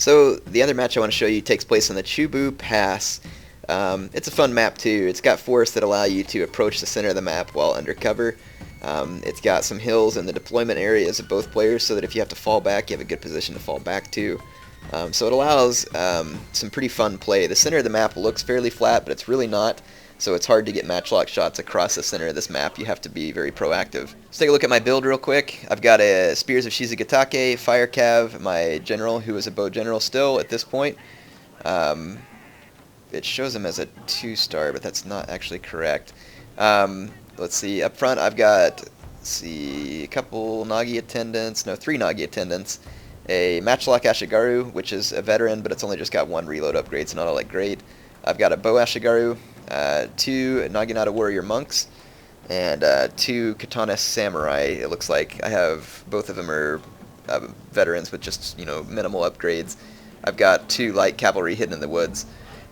So the other match I want to show you takes place on the Chubu Pass. It's a fun map too. It's got forests that allow you to approach the center of the map while undercover. It's got some hills in the deployment areas of both players so that if you have to fall back, you have a good position to fall back to. So it allows some pretty fun play. The center of the map looks fairly flat, but it's really not. So it's hard to get matchlock shots across the center of this map. You have to be very proactive. Let's take a look at my build real quick. I've got a Spears of Shizugatake, Fire Cav, my general, who is a bow general still at this point. It shows him as a 2-star, but that's not actually correct. Let's see, up front I've got, a couple Nagi attendants, no, 3 Nagi attendants. A Matchlock Ashigaru, which is a veteran, but it's only just got 1 reload upgrade, so not all that great. I've got a Bow Ashigaru, 2 Naginata Warrior Monks, and 2 Katana Samurai. It looks like I have, both of them are veterans with just, minimal upgrades. I've got 2 light cavalry hidden in the woods,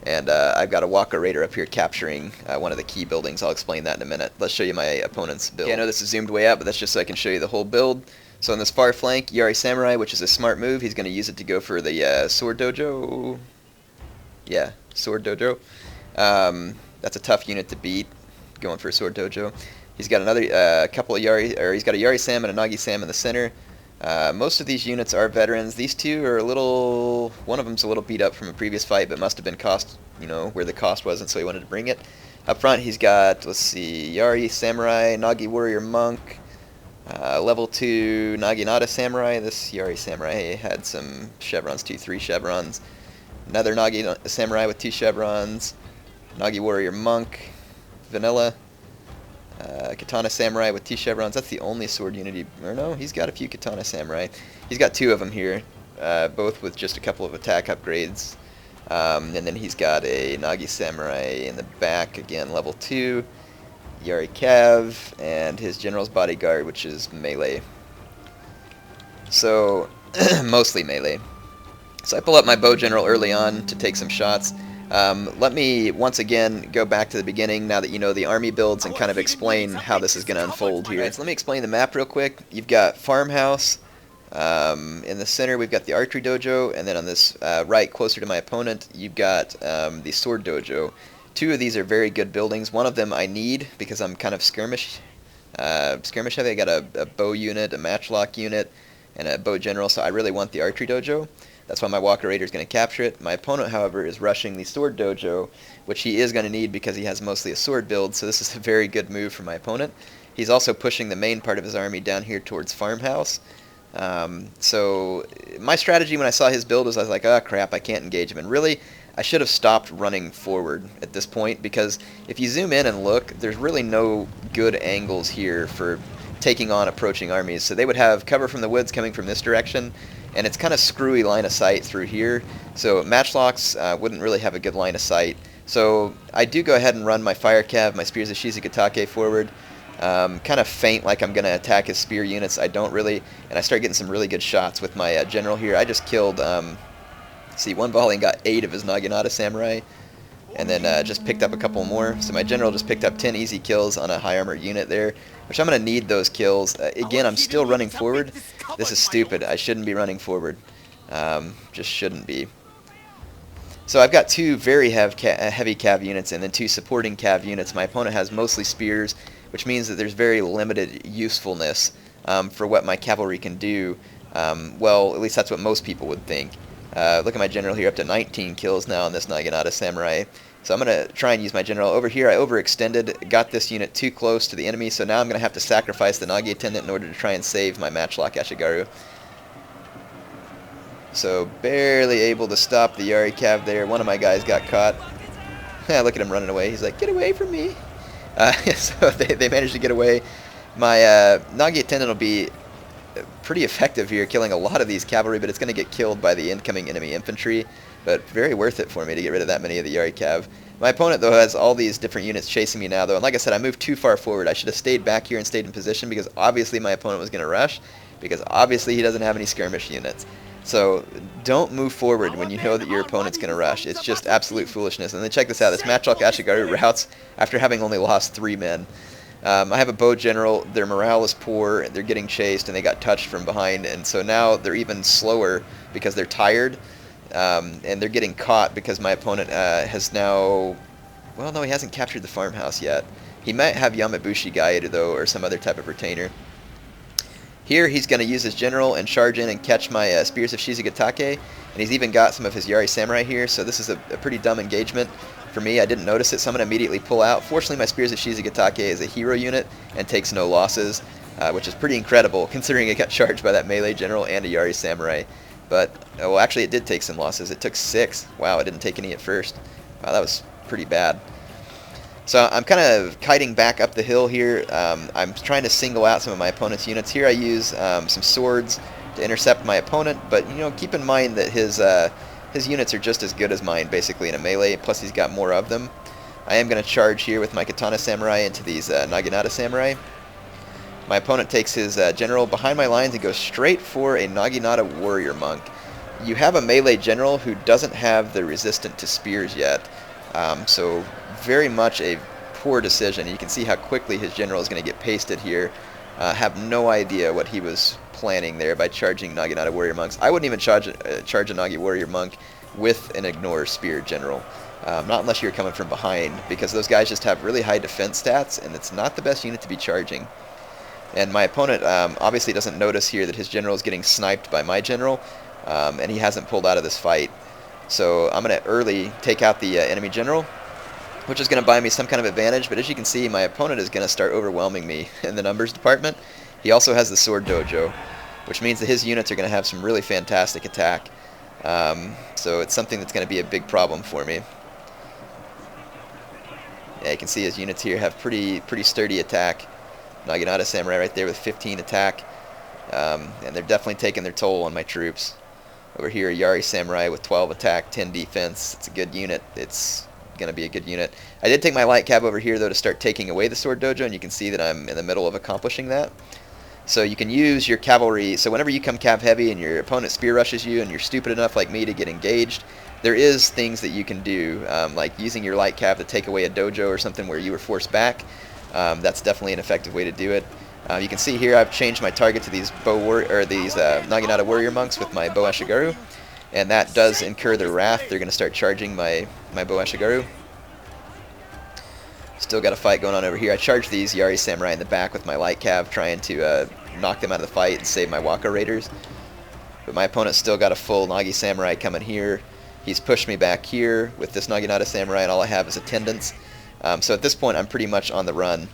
and I've got a Waka Raider up here capturing one of the key buildings. I'll explain that in a minute. Let's show you my opponent's build. Okay, I know this is zoomed way out, but that's just so I can show you the whole build. So on this far flank, Yari Samurai, which is a smart move. He's going to use it to go for the Sword Dojo. Yeah, Sword Dojo. That's a tough unit to beat, going for a Sword Dojo. He's got another couple of he's got a Yari Sam and a Nagi Sam in the center. Most of these units are veterans. These 2 are one of them's a little beat up from a previous fight, but must have been cost, where the cost wasn't, so he wanted to bring it. Up front, he's got, Yari Samurai, Nagi Warrior Monk, level 2 Naginata Samurai. This Yari Samurai had some chevrons, 3 chevrons. Another Nagi Samurai with 2 chevrons. Nagi Warrior Monk, Vanilla. Katana Samurai with 2 chevrons. That's the only sword unity. Or no, he's got a few Katana Samurai. He's got 2 of them here, both with just a couple of attack upgrades. And then he's got a Nagi Samurai in the back, again, level 2. Yari Cav, and his General's Bodyguard, which is melee. So, mostly melee. So I pull up my Bow General early on to take some shots. Let me once again go back to the beginning now that you know the army builds and kind of explain how this is going to unfold here. Right, so let me explain the map real quick. You've got Farmhouse. In the center we've got the Archery Dojo, and then on this right, closer to my opponent, you've got the Sword Dojo. 2 of these are very good buildings. One of them I need because I'm kind of skirmish heavy. I got a bow unit, a matchlock unit, and a bow general, so I really want the Archery Dojo. That's why my Walker Raider is going to capture it. My opponent, however, is rushing the Sword Dojo, which he is going to need because he has mostly a sword build, so this is a very good move for my opponent. He's also pushing the main part of his army down here towards Farmhouse. So my strategy when I saw his build was I was like, oh crap, I can't engage him. And really, I should have stopped running forward at this point, because if you zoom in and look, there's really no good angles here for taking on approaching armies. So they would have cover from the woods coming from this direction, and it's kind of screwy line of sight through here. So matchlocks wouldn't really have a good line of sight. So I do go ahead and run my Fire Cav, my Spears of Shizugatake forward. Kind of faint like I'm going to attack his spear units. I don't really, and I start getting some really good shots with my general here. I just killed, one volley and got 8 of his Naginata Samurai, and then just picked up a couple more. So my general just picked up 10 easy kills on a high armor unit there, which I'm going to need those kills. Again, I'm still running forward. This is stupid. I shouldn't be running forward. Just shouldn't be. So I've got 2 very heavy cav units and then 2 supporting cav units. My opponent has mostly spears, which means that there's very limited usefulness for what my cavalry can do. Well, at least that's what most people would think. Look at my general here, up to 19 kills now on this Naginata Samurai. So I'm going to try and use my general. Over here I overextended, got this unit too close to the enemy, so now I'm going to have to sacrifice the Nagi attendant in order to try and save my Matchlock Ashigaru. So barely able to stop the Yari Cav there. One of my guys got caught. Look at him running away. He's like, get away from me. So they managed to get away. My Nagi attendant will be pretty effective here, killing a lot of these cavalry, but it's going to get killed by the incoming enemy infantry. But very worth it for me to get rid of that many of the Yari Cav. My opponent, though, has all these different units chasing me now, though. And like I said, I moved too far forward. I should have stayed back here and stayed in position, because obviously my opponent was going to rush, because obviously he doesn't have any skirmish units. So don't move forward when you know that your opponent's going to rush. It's just absolute foolishness. And then check this out. This Matchlock Ashigaru routes after having only lost 3 men. I have a bow general. Their morale is poor. They're getting chased, and they got touched from behind. And so now they're even slower because they're tired. and they're getting caught because my opponent has now... Well, no, he hasn't captured the farmhouse yet. He might have Yamabushi Gaeru, though, or some other type of retainer. Here, he's going to use his general and charge in and catch my Spears of Shizugatake, and he's even got some of his Yari Samurai here, so this is a pretty dumb engagement for me. I didn't notice it, so I'm going to immediately pull out. Fortunately, my Spears of Shizugatake is a hero unit and takes no losses, which is pretty incredible, considering it got charged by that melee general and a Yari Samurai. But, well, actually, it did take some losses. It took 6. Wow, I didn't take any at first. Wow, that was pretty bad. So I'm kind of kiting back up the hill here. I'm trying to single out some of my opponent's units. Here I use some swords to intercept my opponent, but keep in mind that his units are just as good as mine, basically, in a melee, plus he's got more of them. I am going to charge here with my Katana Samurai into these Naginata Samurai. My opponent takes his general behind my lines and goes straight for a Naginata Warrior Monk. You have a melee general who doesn't have the resistant to spears yet, so very much a poor decision. You can see how quickly his general is going to get pasted here. Have no idea what he was planning there by charging Naginata Warrior Monks. I wouldn't even charge a Nagi Warrior Monk with an Ignore Spear general. Not unless you're coming from behind, because those guys just have really high defense stats, and it's not the best unit to be charging. And my opponent obviously doesn't notice here that his general is getting sniped by my general, and he hasn't pulled out of this fight. So I'm going to early take out the enemy general, which is going to buy me some kind of advantage, but as you can see, my opponent is going to start overwhelming me in the numbers department. He also has the Sword Dojo, which means that his units are going to have some really fantastic attack. So it's something that's going to be a big problem for me. Yeah, you can see his units here have pretty sturdy attack. Naginata Samurai right there with 15 attack, and they're definitely taking their toll on my troops. Over here, Yari Samurai with 12 attack, 10 defense. It's a good unit. It's going to be a good unit. I did take my light cav over here, though, to start taking away the Sword Dojo, and you can see that I'm in the middle of accomplishing that. So you can use your cavalry. So whenever you come cav heavy and your opponent spear rushes you and you're stupid enough like me to get engaged, there is things that you can do, like using your light cav to take away a dojo or something where you were forced back. That's definitely an effective way to do it. You can see here I've changed my target to these Naginata Warrior Monks with my Bo Ashigaru, and that does incur their wrath. They're going to start charging my Bo Ashigaru. Still got a fight going on over here. I charged these Yari Samurai in the back with my light cav, trying to knock them out of the fight and save my Waka Raiders. But my opponent's still got a full Nagi Samurai coming here. He's pushed me back here with this Naginata Samurai, and all I have is attendants. So at this point, I'm pretty much on the run.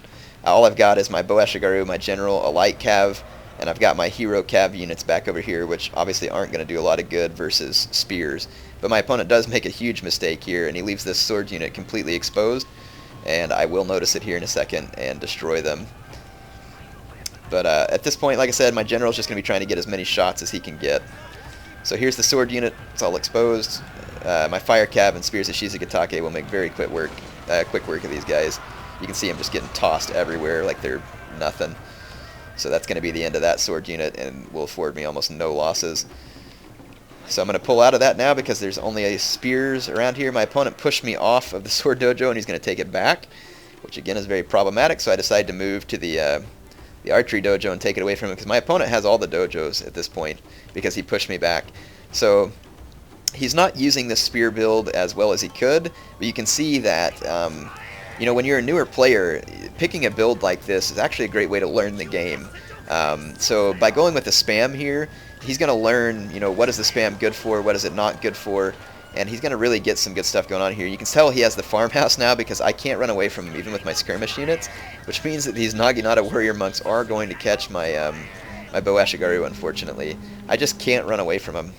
All I've got is my Bo Ashigaru, my general, a light cav, and I've got my hero cav units back over here, which obviously aren't going to do a lot of good versus spears. But my opponent does make a huge mistake here, and he leaves this sword unit completely exposed, and I will notice it here in a second and destroy them. But at this point, like I said, my general's just going to be trying to get as many shots as he can get. So here's the sword unit. It's all exposed. My fire cav and Spears of Shizugatake will make very quick work of these guys. You can see them just getting tossed everywhere like they're nothing. So that's going to be the end of that sword unit and will afford me almost no losses. So I'm going to pull out of that now because there's only a spears around here. My opponent pushed me off of the sword dojo and he's going to take it back, which again is very problematic. So I decided to move to the archery dojo and take it away from him because my opponent has all the dojos at this point because he pushed me back. So he's not using this spear build as well as he could, but you can see that when you're a newer player, picking a build like this is actually a great way to learn the game. So by going with the spam here, he's going to learn, what is the spam good for, what is it not good for, and he's going to really get some good stuff going on here. You can tell he has the farmhouse now because I can't run away from him even with my skirmish units, which means that these Naginata Warrior Monks are going to catch my my Bo Ashigaru, unfortunately. I just can't run away from him.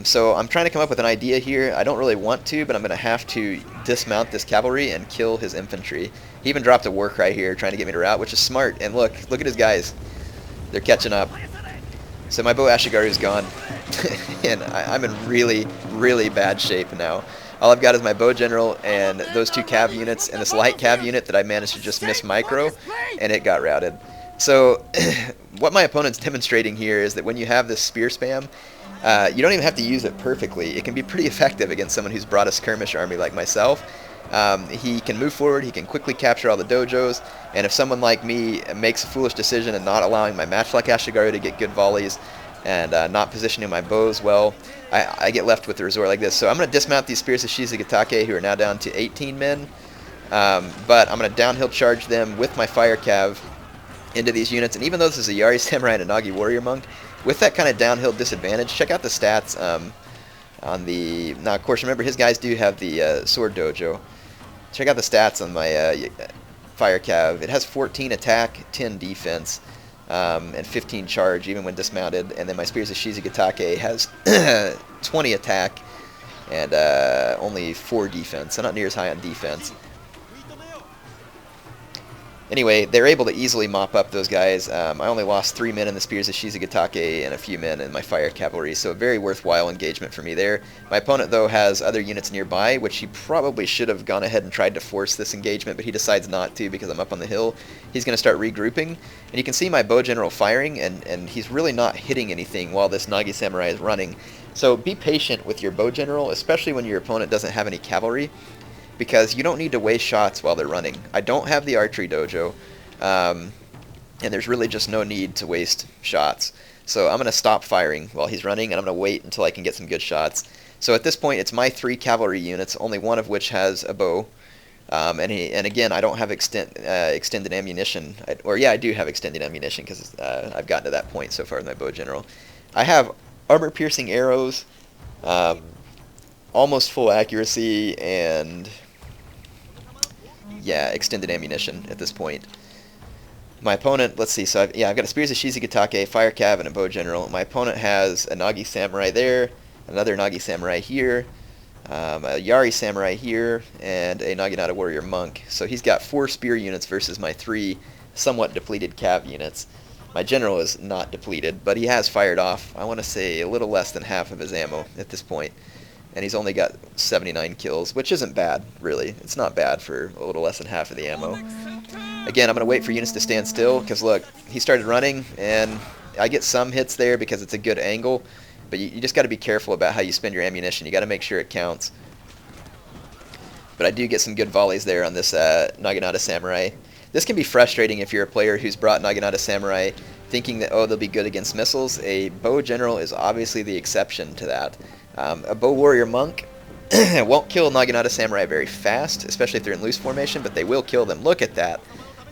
So I'm trying to come up with an idea here. I don't really want to, but I'm going to have to dismount this cavalry and kill his infantry. He even dropped a war cry here trying to get me to rout, which is smart. And look at his guys. They're catching up. So my Bo Ashigaru is gone. And I'm in really, really bad shape now. All I've got is my Bo General and those two cav units and this light cav unit that I managed to just miss micro, and it got routed. So what my opponent's demonstrating here is that when you have this spear spam, you don't even have to use it perfectly. It can be pretty effective against someone who's brought a skirmish army like myself. He can move forward, he can quickly capture all the dojos, and if someone like me makes a foolish decision and not allowing my matchlock Ashigaru to get good volleys and not positioning my bows well, I get left with the resort like this. So I'm going to dismount these Spears of Shizugatake, who are now down to 18 men. But I'm going to downhill charge them with my Fire Cav into these units. And even though this is a Yari Samurai and a Nagi Warrior Monk, with that kind of downhill disadvantage, check out the stats on the... Now, of course, remember, his guys do have the Sword Dojo. Check out the stats on my Fire Cav. It has 14 attack, 10 defense, and 15 charge, even when dismounted. And then my Spears of Shizugatake has 20 attack and only 4 defense, so not near as high on defense. Anyway, they're able to easily mop up those guys. I only lost 3 men in the Spears of Shizugatake and a few men in my Fire Cavalry, so a very worthwhile engagement for me there. My opponent, though, has other units nearby, which he probably should have gone ahead and tried to force this engagement, but he decides not to because I'm up on the hill. He's going to start regrouping, and you can see my Bow General firing, and he's really not hitting anything while this Nagi Samurai is running. So be patient with your Bow General, especially when your opponent doesn't have any cavalry, because you don't need to waste shots while they're running. I don't have the archery dojo, and there's really just no need to waste shots. So I'm going to stop firing while he's running, and I'm going to wait until I can get some good shots. So at this point, it's my 3 cavalry units, only one of which has a bow. And again, I don't have extended ammunition. I do have extended ammunition because I've gotten to that point so far with my Bow General. I have armor-piercing arrows, almost full accuracy, and yeah, extended ammunition at this point. My opponent, let's see, so I've got a Spears of Shizugatake, Fire Cav, and a Bow General. My opponent has a Nagi Samurai there, another Nagi Samurai here, a Yari Samurai here, and a Naginata Warrior Monk. So he's got 4 spear units versus my 3 somewhat depleted Cav units. My General is not depleted, but he has fired off, I want to say, a little less than half of his ammo at this point. And he's only got 79 kills, which isn't bad, really. It's not bad for a little less than half of the ammo. Again, I'm going to wait for units to stand still, because look, he started running, and I get some hits there because it's a good angle, but you just got to be careful about how you spend your ammunition. You got to make sure it counts. But I do get some good volleys there on this Naginata Samurai. This can be frustrating if you're a player who's brought Naginata Samurai thinking that, oh, they'll be good against missiles. A Bow General is obviously the exception to that. A Bow Warrior Monk won't kill Naginata Samurai very fast, especially if they're in loose formation, but they will kill them. Look at that.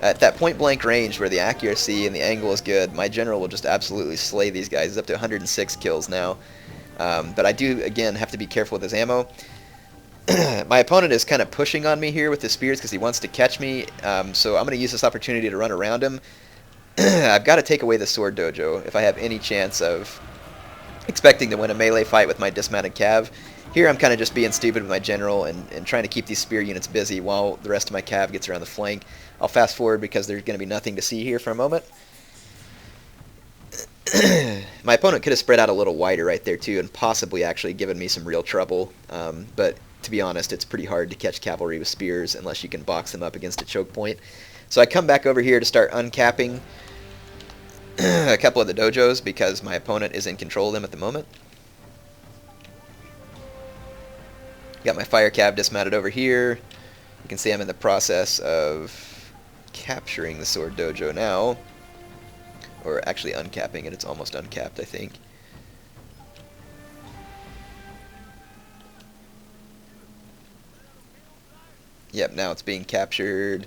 At that point-blank range where the accuracy and the angle is good, my General will just absolutely slay these guys. He's up to 106 kills now. But I do, again, have to be careful with his ammo. My opponent is kind of pushing on me here with his spears because he wants to catch me, so I'm going to use this opportunity to run around him. I've got to take away the Sword Dojo if I have any chance of expecting to win a melee fight with my dismounted Cav. Here I'm kind of just being stupid with my General and trying to keep these spear units busy while the rest of my Cav gets around the flank. I'll fast forward because there's going to be nothing to see here for a moment. My opponent could have spread out a little wider right there too and possibly actually given me some real trouble, but to be honest, it's pretty hard to catch cavalry with spears unless you can box them up against a choke point. So I come back over here to start uncapping a couple of the dojos because my opponent is in control of them at the moment. Got my Fire Cav dismounted over here. You can see I'm in the process of capturing the Sword Dojo now. Or actually uncapping it. It's almost uncapped, I think. Yep, now it's being captured.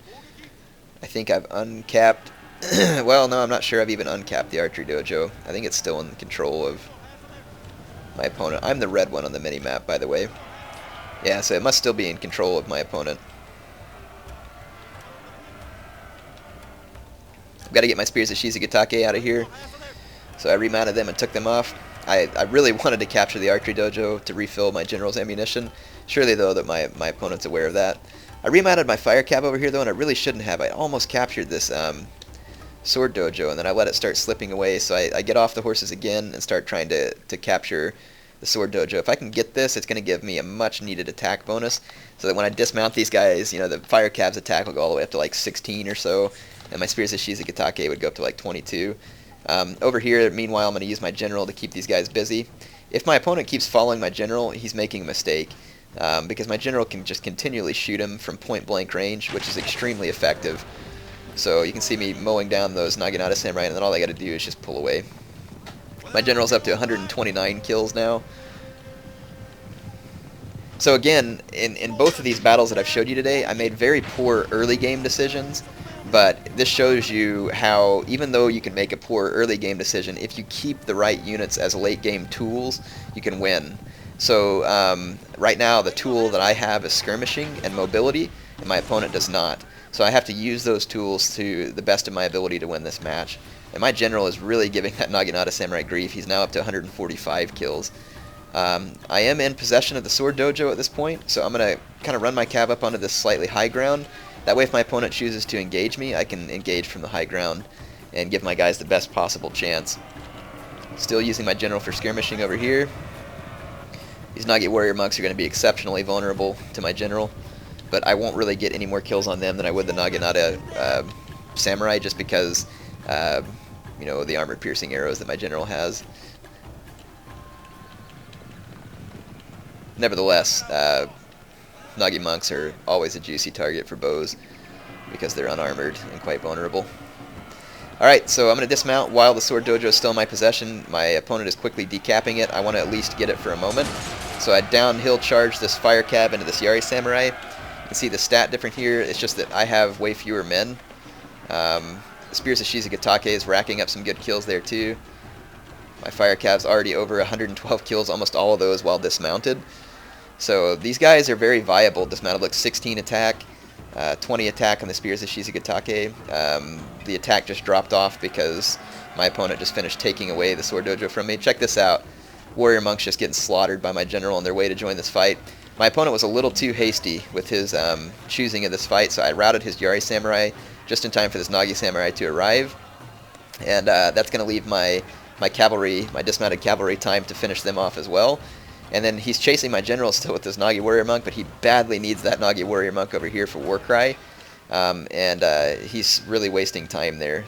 I think I've uncapped. Well, no, I'm not sure I've even uncapped the Archery Dojo. I think it's still in control of my opponent. I'm the red one on the mini-map, by the way. Yeah, so it must still be in control of my opponent. I've got to get my Spears of Shizugatake out of here. So I remounted them and took them off. I really wanted to capture the Archery Dojo to refill my General's ammunition. Surely, though, that my opponent's aware of that. I remounted my Fire Cav over here, though, and I really shouldn't have. I almost captured this Sword Dojo, and then I let it start slipping away. So I get off the horses again and start trying to capture the Sword Dojo. If I can get this, it's going to give me a much-needed attack bonus, so that when I dismount these guys, you know, the Fire Cav's attack will go all the way up to like 16 or so, and my Spears of Shizugatake would go up to like 22. Over here, meanwhile, I'm going to use my General to keep these guys busy. If my opponent keeps following my General, he's making a mistake, because my General can just continually shoot him from point-blank range, which is extremely effective. So you can see me mowing down those Naginata Samurai, and then all I got to do is just pull away. My General's up to 129 kills now. So again, in both of these battles that I've showed you today, I made very poor early game decisions, but this shows you how, even though you can make a poor early game decision, if you keep the right units as late game tools, you can win. So right now the tool that I have is Skirmishing and Mobility, and my opponent does not. So I have to use those tools to the best of my ability to win this match. And my general is really giving that Naginata Samurai grief. He's now up to 145 kills. I am in possession of the Sword Dojo at this point, so I'm going to kind of run my cav up onto this slightly high ground. That way if my opponent chooses to engage me, I can engage from the high ground and give my guys the best possible chance. Still using my general for skirmishing over here. These Nagi warrior monks are going to be exceptionally vulnerable to my general, but I won't really get any more kills on them than I would the Naginata samurai, just because you know, the armored piercing arrows that my general has. Nevertheless, Nagi monks are always a juicy target for bows because they're unarmored and quite vulnerable. Alright, so I'm going to dismount while the Sword Dojo is still in my possession. My opponent is quickly decapping it. I want to at least get it for a moment. So I downhill charge this fire cab into this Yari Samurai. You can see the stat different here. It's just that I have way fewer men. The Spears of Shizugatake is racking up some good kills there too. My fire cab's already over 112 kills, almost all of those while dismounted. So these guys are very viable. Dismounted looks 16 attack, 20 attack on the Spears of Shizugatake. The attack just dropped off because my opponent just finished taking away the Sword Dojo from me. Check this out. Warrior monks just getting slaughtered by my general on their way to join this fight. My opponent was a little too hasty with his choosing of this fight, so I routed his Yari Samurai just in time for this Nagi Samurai to arrive. And that's going to leave my cavalry, my dismounted cavalry, time to finish them off as well. And then he's chasing my general still with this Nagi warrior monk, but he badly needs that Nagi warrior monk over here for Warcry. He's really wasting time there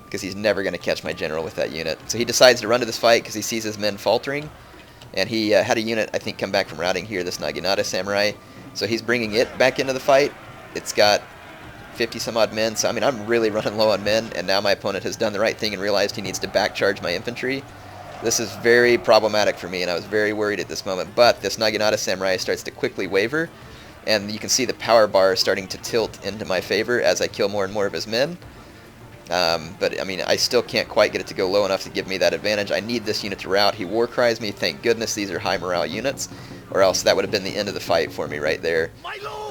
because he's never going to catch my general with that unit. So he decides to run to this fight because he sees his men faltering. And he had a unit, I think, come back from routing here, this Naginata Samurai. So he's bringing it back into the fight. It's got 50 some odd men, so I mean I'm really running low on men, and now my opponent has done the right thing and realized he needs to back charge my infantry. This is very problematic for me, and I was very worried at this moment, but this Naginata Samurai starts to quickly waver, and you can see the power bar starting to tilt into my favor as I kill more and more of his men. But I mean, I still can't quite get it to go low enough to give me that advantage. I need this unit to rout. He war cries me. Thank goodness these are high morale units, or else that would have been the end of the fight for me right there.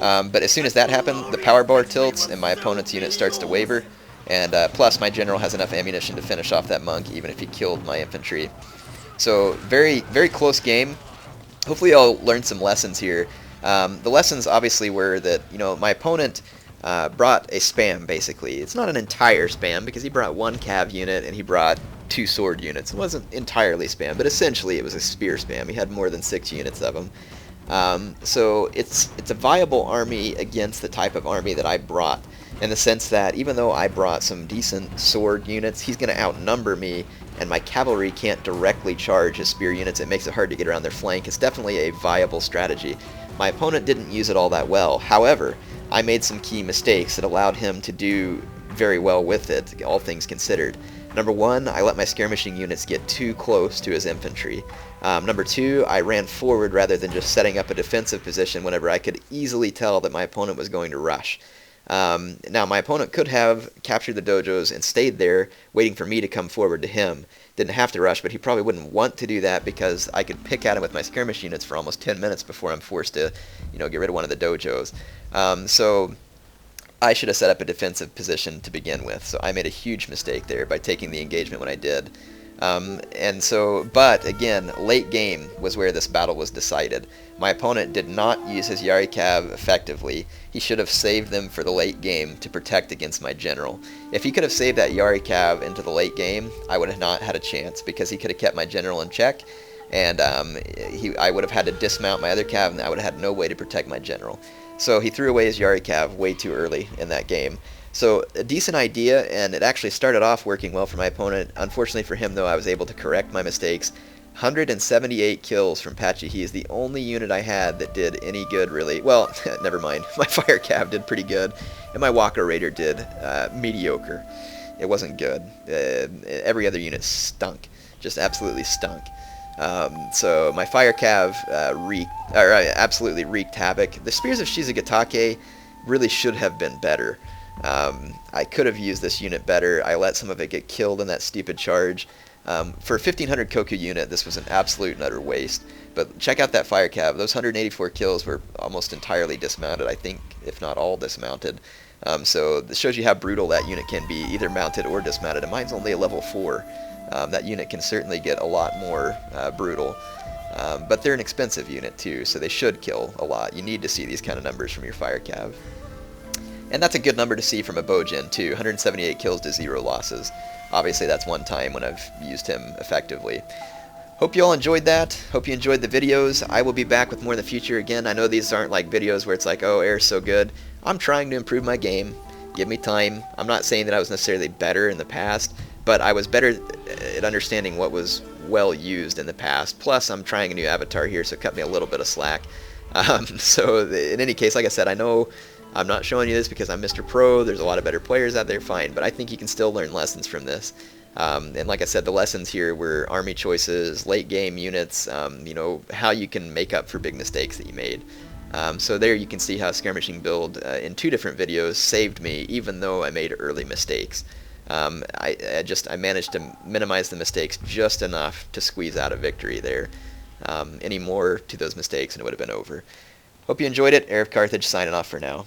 But as soon as that happened, the power bar tilts and my opponent's unit starts to waver, and plus my general has enough ammunition to finish off that monk even if he killed my infantry. So very, very close game. Hopefully I'll learn some lessons here. The lessons obviously were that, you know, my opponent brought a spam, basically. It's not an entire spam because he brought one cav unit and he brought 2 sword units. It wasn't entirely spam, but essentially it was a spear spam. He had more than 6 units of them. So it's a viable army against the type of army that I brought, in the sense that even though I brought some decent sword units, he's going to outnumber me, and my cavalry can't directly charge his spear units. It makes it hard to get around their flank. It's definitely a viable strategy. My opponent didn't use it all that well. However, I made some key mistakes that allowed him to do very well with it, all things considered. Number 1, I let my skirmishing units get too close to his infantry. Number 2, I ran forward rather than just setting up a defensive position whenever I could easily tell that my opponent was going to rush. Now, my opponent could have captured the dojos and stayed there waiting for me to come forward to him. Didn't have to rush, but he probably wouldn't want to do that because I could pick at him with my skirmish units for almost 10 minutes before I'm forced to, you know, get rid of one of the dojos. So I should have set up a defensive position to begin with. So I made a huge mistake there by taking the engagement when I did. But again, late game was where this battle was decided. My opponent did not use his Yari Cav effectively. He should have saved them for the late game to protect against my general. If he could have saved that Yari Cav into the late game, I would have not had a chance because he could have kept my general in check, and I would have had to dismount my other Cav, and I would have had no way to protect my general. So he threw away his Yari Cav way too early in that game. So a decent idea, and it actually started off working well for my opponent. Unfortunately for him, though, I was able to correct my mistakes. 178 kills from Patchy. He is the only unit I had that did any good, really. Well, never mind. My Fire Cav did pretty good, and my Walker Raider did mediocre. It wasn't good. Every other unit stunk. Just absolutely stunk. So my fire cav absolutely wreaked havoc. The spears of Shizugatake really should have been better. I could have used this unit better. I let some of it get killed in that stupid charge. For a 1500 Koku unit, this was an absolute and utter waste. But check out that fire cav. Those 184 kills were almost entirely dismounted, I think, if not all dismounted. So this shows you how brutal that unit can be, either mounted or dismounted. And mine's only a level 4. That unit can certainly get a lot more brutal. But they're an expensive unit too, so they should kill a lot. You need to see these kind of numbers from your fire cav. And that's a good number to see from a Bojin too, 178 kills to 0 losses. Obviously that's one time when I've used him effectively. Hope you all enjoyed that. Hope you enjoyed the videos. I will be back with more in the future. Again, I know these aren't like videos where it's like, oh, air's so good. I'm trying to improve my game. Give me time. I'm not saying that I was necessarily better in the past, but I was better at understanding what was well used in the past. Plus, I'm trying a new avatar here, so cut me a little bit of slack. So in any case, like I said, I know I'm not showing you this because I'm Mr. Pro. There's a lot of better players out there, fine, but I think you can still learn lessons from this. And like I said, the lessons here were army choices, late game units, you know, how you can make up for big mistakes that you made. So there you can see how Skirmishing build in 2 different videos saved me, even though I made early mistakes. I managed to minimize the mistakes just enough to squeeze out a victory there. Any more to those mistakes and it would have been over. Hope you enjoyed it. HeirofCarthage signing off for now.